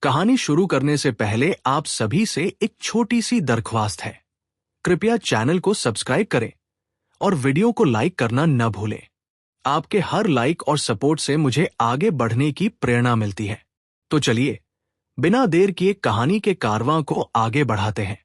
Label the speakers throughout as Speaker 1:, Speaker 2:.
Speaker 1: कहानी शुरू करने से पहले आप सभी से एक छोटी सी दरख्वास्त है। कृपया चैनल को सब्सक्राइब करें और वीडियो को लाइक करना न भूलें। आपके हर लाइक और सपोर्ट से मुझे आगे बढ़ने की प्रेरणा मिलती है। तो चलिए, बिना देर किए कहानी के कारवां को आगे बढ़ाते हैं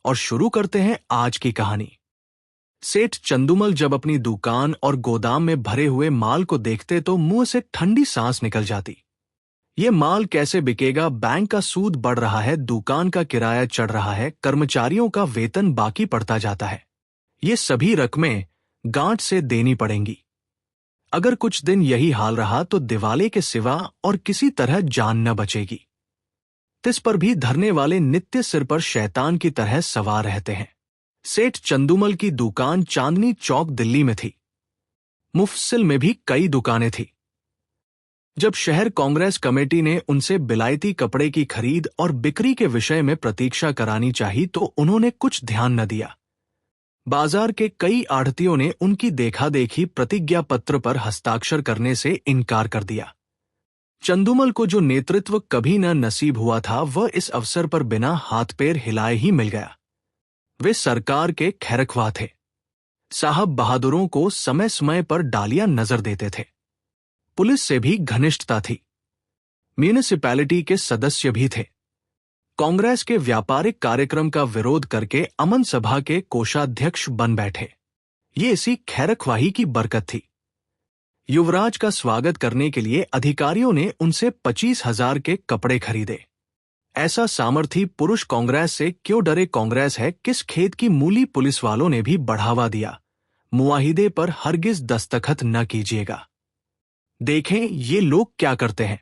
Speaker 1: और शुरू करते हैं आज की कहानी। सेठ चंदूमल जब अपनी दुकान और गोदाम में भरे हुए माल को देखते तो मुंह से ठंडी सांस निकल जाती। ये माल कैसे बिकेगा? बैंक का सूद बढ़ रहा है, दुकान का किराया चढ़ रहा है, कर्मचारियों का वेतन बाकी पड़ता जाता है। ये सभी रकमें गांठ से देनी पड़ेंगी। अगर कुछ दिन यही हाल रहा तो दिवाले के सिवा और किसी तरह जान न बचेगी। तिस पर भी धरने वाले नित्य सिर पर शैतान की तरह सवार रहते हैं। सेठ चंदूमल की दुकान चांदनी चौक दिल्ली में थी। मुफस्सिल में भी कई दुकानें थी। जब शहर कांग्रेस कमेटी ने उनसे बिलायती कपड़े की खरीद और बिक्री के विषय में प्रतीक्षा करानी चाहिए तो उन्होंने कुछ ध्यान न दिया। बाजार के कई आढ़तियों ने उनकी देखा-देखी प्रतिज्ञा पत्र पर हस्ताक्षर करने से इनकार कर दिया। चंदूमल को जो नेतृत्व कभी न नसीब हुआ था वह इस अवसर पर बिना हाथ पैर हिलाए ही मिल गया। वे सरकार के खैरख्वाह थे। साहब बहादुरों को समय समय पर डालियां नजर देते थे। पुलिस से भी घनिष्ठता थी। म्यूनिसिपैलिटी के सदस्य भी थे। कांग्रेस के व्यापारिक कार्यक्रम का विरोध करके अमन सभा के कोषाध्यक्ष बन बैठे। ये इसी खैरख्वाही की बरकत थी। युवराज का स्वागत करने के लिए अधिकारियों ने उनसे 25,000 के कपड़े खरीदे। ऐसा सामर्थी पुरुष कांग्रेस से क्यों डरे? कांग्रेस है किस खेत की मूली? पुलिस वालों ने भी बढ़ावा दिया। मुआहिदे पर हरगिज दस्तखत न कीजिएगा। देखें ये लोग क्या करते हैं।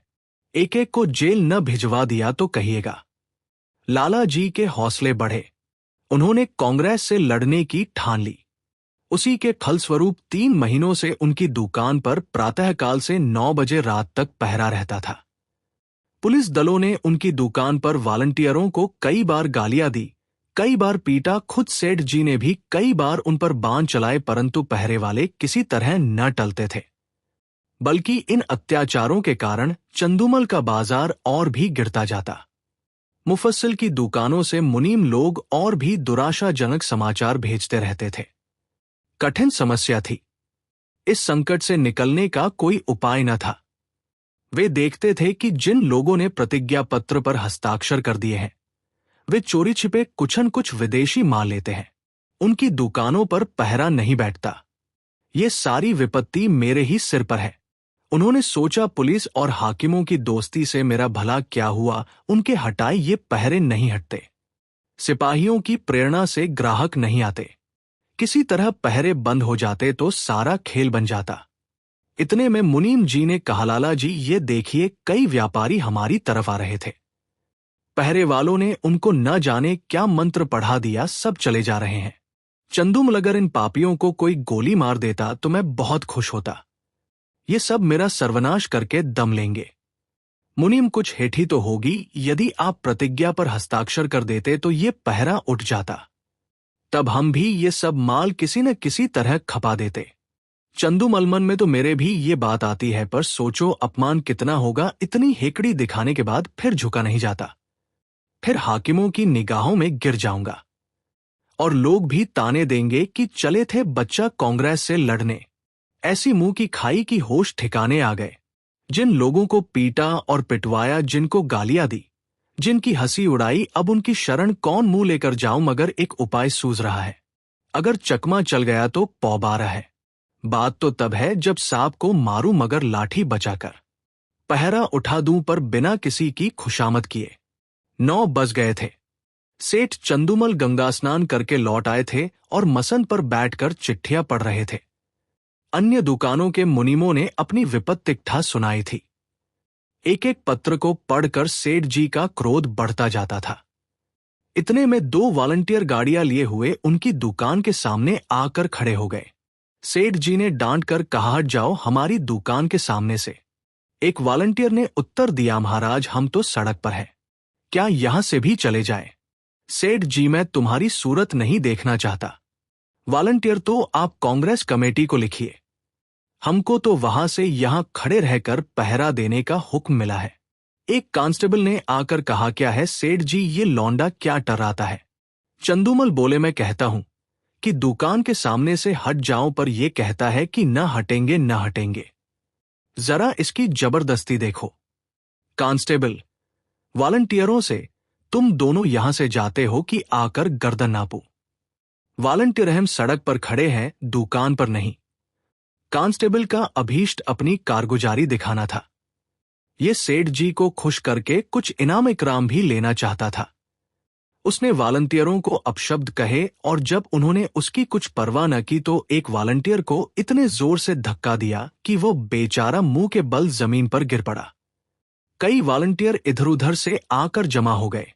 Speaker 1: एक एक को जेल न भिजवा दिया तो कहिएगा। लाला जी के हौसले बढ़े। उन्होंने कांग्रेस से लड़ने की ठान ली। उसी के फलस्वरूप 3 महीनों से उनकी दुकान पर प्रातःकाल से 9 बजे रात तक पहरा रहता था। पुलिस दलों ने उनकी दुकान पर वॉलंटियरों को कई बार गालियां दी, कई बार पीटा। खुद सेठ जी ने भी कई बार उन पर बाण चलाए, परंतु पहरे वाले किसी तरह न टलते थे। बल्कि इन अत्याचारों के कारण चंदूमल का बाजार और भी गिरता जाता। मुफस्सिल की दुकानों से मुनीम लोग और भी दुराशाजनक समाचार भेजते रहते थे। कठिन समस्या थी। इस संकट से निकलने का कोई उपाय न था। वे देखते थे कि जिन लोगों ने प्रतिज्ञा पत्र पर हस्ताक्षर कर दिए हैं वे चोरी छिपे कुछ विदेशी माल लेते हैं। उनकी दुकानों पर पहरा नहीं बैठता। ये सारी विपत्ति मेरे ही सिर पर है। उन्होंने सोचा पुलिस और हाकिमों की दोस्ती से मेरा भला क्या हुआ? उनके हटाए ये पहरे नहीं हटते। सिपाहियों की प्रेरणा से ग्राहक नहीं आते। किसी तरह पहरे बंद हो जाते तो सारा खेल बन जाता। इतने में मुनीम जी ने कहा, लाला जी ये देखिए कई व्यापारी हमारी तरफ आ रहे थे। पहरे वालों ने उनको न जाने क्या मंत्र पढ़ा दिया, सब चले जा रहे हैं। चंदूमल अगर इन पापियों को कोई गोली मार देता तो मैं बहुत खुश होता। ये सब मेरा सर्वनाश करके दम लेंगे। मुनीम कुछ हेठी तो होगी, यदि आप प्रतिज्ञा पर हस्ताक्षर कर देते तो ये पहरा उठ जाता। तब हम भी ये सब माल किसी न किसी तरह खपा देते। चंदूमल मन में तो मेरे भी ये बात आती है, पर सोचो अपमान कितना होगा। इतनी हेकड़ी दिखाने के बाद फिर झुका नहीं जाता। फिर हाकिमों की निगाहों में गिर जाऊंगा और लोग भी ताने देंगे कि चले थे बच्चा कांग्रेस से लड़ने। ऐसी मुंह की खाई की होश ठिकाने आ गए। जिन लोगों को पीटा और पिटवाया, जिनको गालियां दी, जिनकी हंसी उड़ाई, अब उनकी शरण कौन मुंह लेकर जाऊं? मगर एक उपाय सूझ रहा है। अगर चकमा चल गया तो पौबारा है। बात तो तब है जब सांप को मारूं मगर लाठी बचाकर। पहरा उठा दूं पर बिना किसी की खुशामद किए। 9 बज गए थे। सेठ चंदूमल गंगा स्नान करके लौट आए थे और मसन पर बैठकर चिट्ठियां पढ़ रहे थे। अन्य दुकानों के मुनीमों ने अपनी विपत्तिकथा सुनाई थी। एक एक पत्र को पढ़कर सेठ जी का क्रोध बढ़ता जाता था। इतने में 2 वॉलंटियर गाड़ियां लिए हुए उनकी दुकान के सामने आकर खड़े हो गए। सेठ जी ने डांट कर कहा, हट जाओ हमारी दुकान के सामने से। एक वॉलंटियर ने उत्तर दिया, महाराज हम तो सड़क पर हैं, क्या यहां से भी चले जाएं? सेठ जी मैं तुम्हारी सूरत नहीं देखना चाहता। वॉलंटियर तो आप कांग्रेस कमेटी को लिखिए। हमको तो वहां से यहां खड़े रहकर पहरा देने का हुक्म मिला है। एक कांस्टेबल ने आकर कहा, क्या है सेठ जी, ये लौंडा क्या टर्राता है। चंदूमल बोले, मैं कहता हूं कि दुकान के सामने से हट जाओ, पर यह कहता है कि न हटेंगे न हटेंगे। जरा इसकी जबरदस्ती देखो। कांस्टेबल, वॉलंटियरों से तुम दोनों यहां से जाते हो कि आकर गर्दन नापो। वॉलंटियर हम सड़क पर खड़े हैं, दुकान पर नहीं। कांस्टेबल का अभीष्ट अपनी कारगुजारी दिखाना था। ये सेठ जी को खुश करके कुछ इनाम इकराम भी लेना चाहता था। उसने वॉलंटियरों को अपशब्द कहे और जब उन्होंने उसकी कुछ परवाह न की तो एक वॉलंटियर को इतने जोर से धक्का दिया कि वो बेचारा मुंह के बल जमीन पर गिर पड़ा। कई वॉलंटियर इधर उधर से आकर जमा हो गए।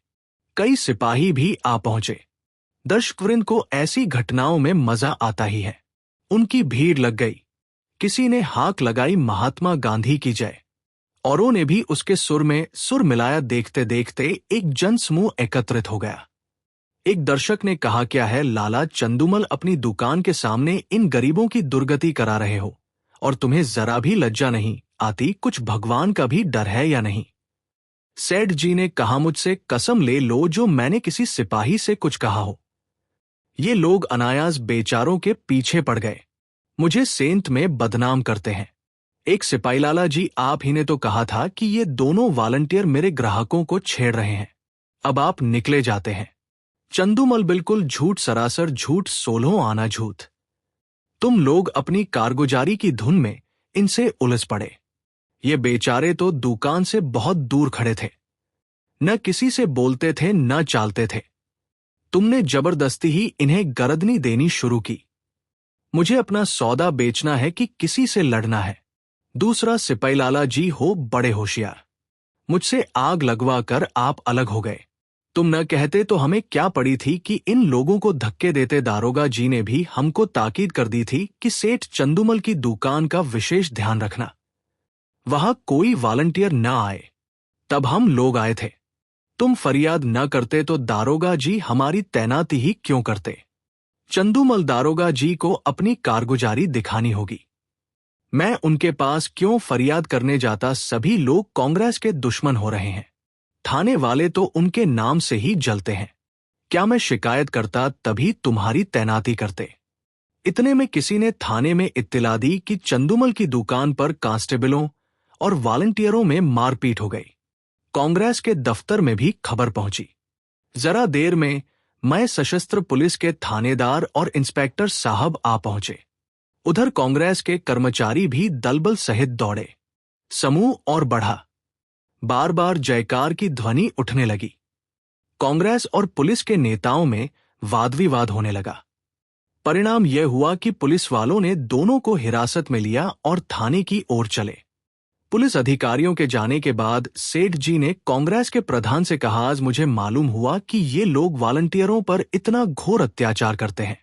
Speaker 1: कई सिपाही भी आ पहुंचे। दर्शकवृंद को ऐसी घटनाओं में मजा आता ही है। उनकी भीड़ लग गई। किसी ने हाक लगाई, महात्मा गांधी की जय। औरों ने भी उसके सुर में सुर मिलाया। देखते देखते एक जनसमूह एकत्रित हो गया। एक दर्शक ने कहा, क्या है लाला चंदूमल, अपनी दुकान के सामने इन गरीबों की दुर्गति करा रहे हो और तुम्हें जरा भी लज्जा नहीं आती? कुछ भगवान का भी डर है या नहीं? सेठ जी ने कहा, मुझसे कसम ले लो जो मैंने किसी सिपाही से कुछ कहा हो। ये लोग अनायास बेचारों के पीछे पड़ गए। मुझे सेंत में बदनाम करते हैं। एक सिपाही, लाला जी आप ही ने तो कहा था कि ये दोनों वॉलंटियर मेरे ग्राहकों को छेड़ रहे हैं, अब आप निकले जाते हैं। चंदूमल, बिल्कुल झूठ, सरासर झूठ, 16 आना झूठ। तुम लोग अपनी कारगुजारी की धुन में इनसे उलझ पड़े। ये बेचारे तो दुकान से बहुत दूर खड़े थे, न किसी से बोलते थे न चालते थे। तुमने जबरदस्ती ही इन्हें गरदनी देनी शुरू की। मुझे अपना सौदा बेचना है कि किसी से लड़ना है? दूसरा सिपाही, लाला जी हो बड़े होशियार, मुझसे आग लगवा कर आप अलग हो गए। तुम न कहते तो हमें क्या पड़ी थी कि इन लोगों को धक्के देते। दारोगा जी ने भी हमको ताकीद कर दी थी कि सेठ चंदूमल की दुकान का विशेष ध्यान रखना। वहां कोई वॉलंटियर न आए, तब हम लोग आए थे। तुम फरियाद न करते तो दारोगा जी हमारी तैनाती ही क्यों करते? चंदूमल, दारोगा जी को अपनी कारगुजारी दिखानी होगी। मैं उनके पास क्यों फरियाद करने जाता? सभी लोग कांग्रेस के दुश्मन हो रहे हैं। थाने वाले तो उनके नाम से ही जलते हैं। क्या मैं शिकायत करता तभी तुम्हारी तैनाती करते? इतने में किसी ने थाने में इत्तिला दी कि चंदूमल की दुकान पर कांस्टेबलों और वॉलंटियरों में मारपीट हो गई। कांग्रेस के दफ्तर में भी खबर पहुंची। जरा देर में मैं सशस्त्र पुलिस के थानेदार और इंस्पेक्टर साहब आ पहुंचे। उधर कांग्रेस के कर्मचारी भी दलबल सहित दौड़े। समूह और बढ़ा। बार बार जयकार की ध्वनि उठने लगी। कांग्रेस और पुलिस के नेताओं में वाद विवाद होने लगा। परिणाम यह हुआ कि पुलिस वालों ने दोनों को हिरासत में लिया और थाने की ओर चले। पुलिस अधिकारियों के जाने के बाद सेठ जी ने कांग्रेस के प्रधान से कहा, आज मुझे मालूम हुआ कि ये लोग वॉलंटियरों पर इतना घोर अत्याचार करते हैं।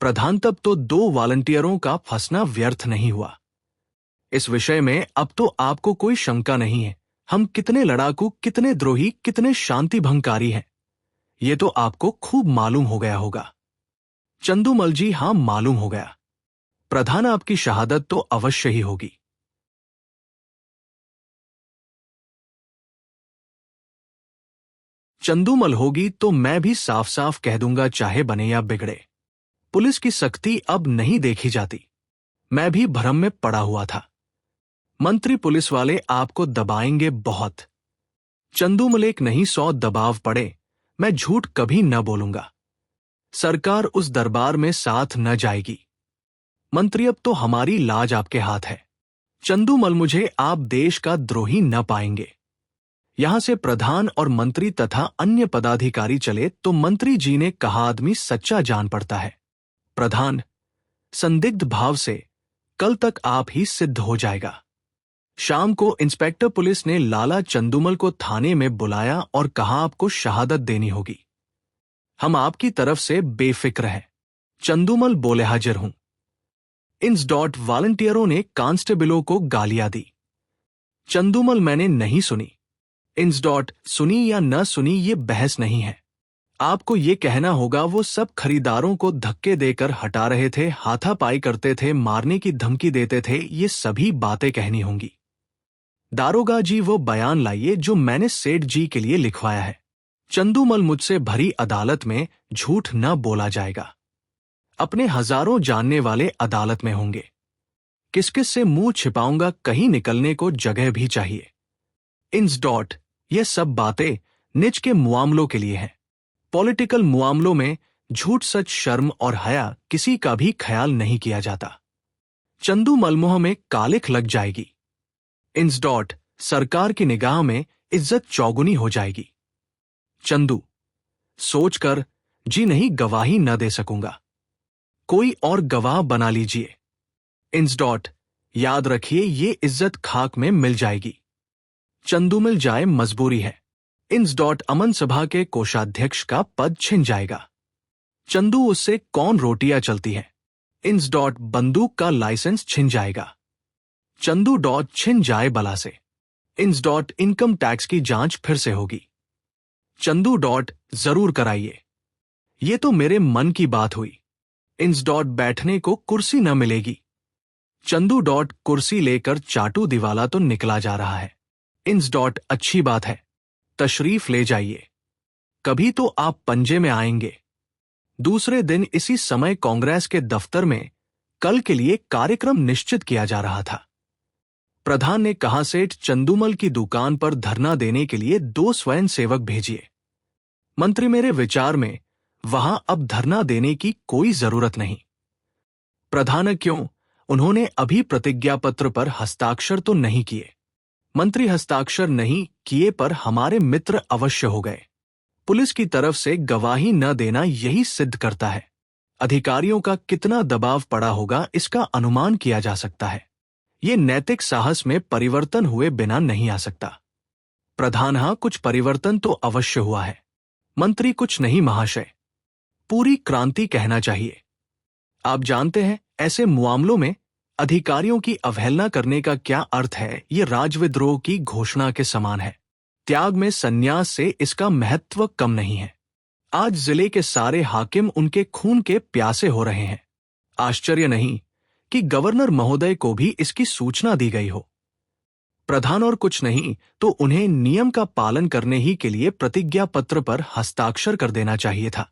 Speaker 1: प्रधान, तब तो 2 वॉलंटियरों का फंसना व्यर्थ नहीं हुआ। इस विषय में अब तो आपको कोई शंका नहीं है। हम कितने लड़ाकू, कितने द्रोही, कितने शांति भंगकारी हैं, ये तो आपको खूब मालूम हो गया होगा। चंदूमल जी, हां मालूम हो गया। प्रधान, आपकी शहादत तो अवश्य ही होगी। चंदूमल होगी तो मैं भी साफ साफ कह दूंगा, चाहे बने या बिगड़े। पुलिस की सख्ती अब नहीं देखी जाती। मैं भी भ्रम में पड़ा हुआ था। मंत्री पुलिस वाले आपको दबाएंगे बहुत। चंदूमल, एक नहीं 100 दबाव पड़े, मैं झूठ कभी न बोलूंगा। सरकार उस दरबार में साथ न जाएगी। मंत्री, अब तो हमारी लाज आपके हाथ है। चंदूमल, मुझे आप देश का द्रोही न पाएंगे। यहां से प्रधान और मंत्री तथा अन्य पदाधिकारी चले तो मंत्री जी ने कहा, आदमी सच्चा जान पड़ता है। प्रधान संदिग्ध भाव से, कल तक आप ही सिद्ध हो जाएगा। शाम को इंस्पेक्टर पुलिस ने लाला चंदूमल को थाने में बुलाया और कहा, आपको शहादत देनी होगी। हम आपकी तरफ से बेफिक्र हैं। चंदूमल बोले, हाजिर हूं। वॉलंटियरों ने कांस्टेबलों को गालियां दी। चंदूमल, मैंने नहीं सुनी। सुनी या न सुनी ये बहस नहीं है। आपको ये कहना होगा, वो सब खरीदारों को धक्के देकर हटा रहे थे, हाथापाई करते थे, मारने की धमकी देते थे, ये सभी बातें कहनी होंगी। दारोगा जी वो बयान लाइए जो मैंने सेठ जी के लिए लिखवाया है। चंदूमल मुझसे भरी अदालत में झूठ न बोला जाएगा। अपने हजारों जानने वाले अदालत में होंगे। किस किस से मुंह छिपाऊंगा, कहीं निकलने को जगह भी चाहिए। इंस डॉट ये सब बातें निज के मुआमलों के लिए हैं। पॉलिटिकल मुआमलों में झूठ, सच, शर्म और हया किसी का भी ख्याल नहीं किया जाता। चंदू मलमोह में कालिख लग जाएगी। इंस डॉट सरकार की निगाह में इज्जत चौगुनी हो जाएगी। चंदू सोचकर जी नहीं, गवाही न दे सकूंगा, कोई और गवाह बना लीजिए। इंस डॉट याद रखिए ये इज्जत खाक में मिल जाएगी। चंदू मिल जाए मजबूरी है। इंस डॉट अमन सभा के कोषाध्यक्ष का पद छिन जाएगा। चंदू उससे कौन रोटियां चलती हैं। इंस डॉट बंदूक का लाइसेंस छिन जाएगा। चंदू डॉट छिन जाए बला से। इंस डॉट इनकम टैक्स की जांच फिर से होगी। चंदू डॉट जरूर कराइए। ये तो मेरे मन की बात हुई। इंस डॉट बैठने को कुर्सी न मिलेगी। चंदू डॉट कुर्सी लेकर चाटू दिवाला तो निकला जा रहा है। इंस डॉट अच्छी बात है, तशरीफ ले जाइए, कभी तो आप पंजे में आएंगे। दूसरे दिन इसी समय कांग्रेस के दफ्तर में कल के लिए कार्यक्रम निश्चित किया जा रहा था। प्रधान ने कहा, सेठ चंदूमल की दुकान पर धरना देने के लिए 2 स्वयंसेवक भेजिए। मंत्री, मेरे विचार में वहां अब धरना देने की कोई जरूरत नहीं। प्रधान, क्यों? उन्होंने अभी प्रतिज्ञा पत्र पर हस्ताक्षर तो नहीं किए। मंत्री, हस्ताक्षर नहीं किए पर हमारे मित्र अवश्य हो गए। पुलिस की तरफ से गवाही न देना यही सिद्ध करता है। अधिकारियों का कितना दबाव पड़ा होगा इसका अनुमान किया जा सकता है। ये नैतिक साहस में परिवर्तन हुए बिना नहीं आ सकता। प्रधान, हाँ कुछ परिवर्तन तो अवश्य हुआ है। मंत्री, कुछ नहीं महाशय, पूरी क्रांति कहना चाहिए। आप जानते हैं ऐसे मामलों में अधिकारियों की अवहेलना करने का क्या अर्थ है। ये राजविद्रोह की घोषणा के समान है। त्याग में संन्यास से इसका महत्व कम नहीं है। आज जिले के सारे हाकिम उनके खून के प्यासे हो रहे हैं। आश्चर्य नहीं कि गवर्नर महोदय को भी इसकी सूचना दी गई हो। प्रधान, और कुछ नहीं तो उन्हें नियम का पालन करने ही के लिए प्रतिज्ञा पत्र पर हस्ताक्षर कर देना चाहिए था।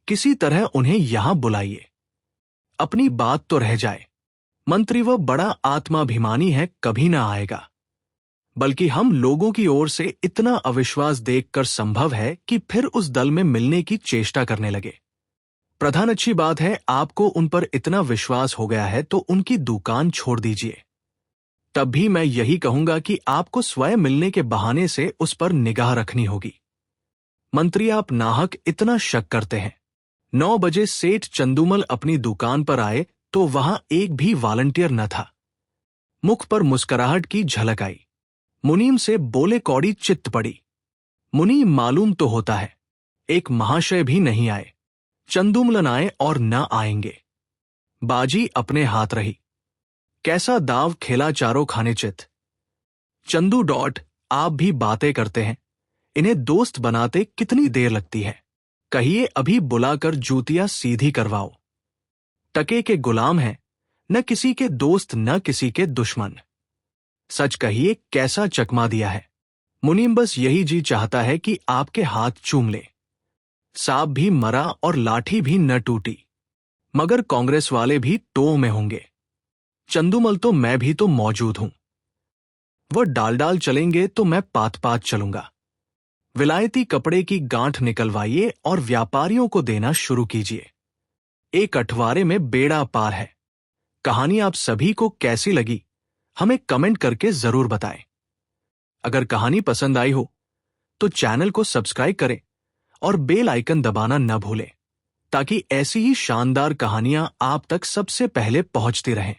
Speaker 1: किसी तरह उन्हें यहां बुलाइए, अपनी बात तो रह जाए। मंत्री, वह बड़ा आत्माभिमानी है, कभी ना आएगा। बल्कि हम लोगों की ओर से इतना अविश्वास देखकर संभव है कि फिर उस दल में मिलने की चेष्टा करने लगे। प्रधान, अच्छी बात है, आपको उन पर इतना विश्वास हो गया है तो उनकी दुकान छोड़ दीजिए। तब भी मैं यही कहूंगा कि आपको स्वयं मिलने के बहाने से उस पर निगाह रखनी होगी। मंत्री, आप नाहक इतना शक करते हैं। 9 बजे सेठ चंदूमल अपनी दुकान पर आए तो वहां एक भी वॉलंटियर न था। मुख पर मुस्कुराहट की झलक आई। मुनीम से बोले कौड़ी चित्त पड़ी। मुनीम मालूम तो होता है, एक महाशय भी नहीं आए। चंदूमलन आए और न आएंगे। बाजी अपने हाथ रही। कैसा दाव खेला चारों खाने चित। चंदू डॉट आप भी बातें करते हैं, इन्हें दोस्त बनाते कितनी देर लगती है। कहिए अभी बुलाकर जूतियां सीधी करवाओ। टके के गुलाम हैं, न किसी के दोस्त न किसी के दुश्मन। सच कहिए कैसा चकमा दिया है। मुनीम बस यही जी चाहता है कि आपके हाथ चूम ले। सांप भी मरा और लाठी भी न टूटी, मगर कांग्रेस वाले भी टोह में होंगे। चंदूमल तो मैं भी तो मौजूद हूं। वह डाल डाल चलेंगे तो मैं पात पात चलूंगा। विलायती कपड़े की गांठ निकलवाइए और व्यापारियों को देना शुरू कीजिए। एक अठवारे में बेड़ा पार है। कहानी आप सभी को कैसी लगी हमें कमेंट करके जरूर बताएं। अगर कहानी पसंद आई हो तो चैनल को सब्सक्राइब करें और बेल आइकन दबाना न भूलें ताकि ऐसी ही शानदार कहानियां आप तक सबसे पहले पहुंचती रहें।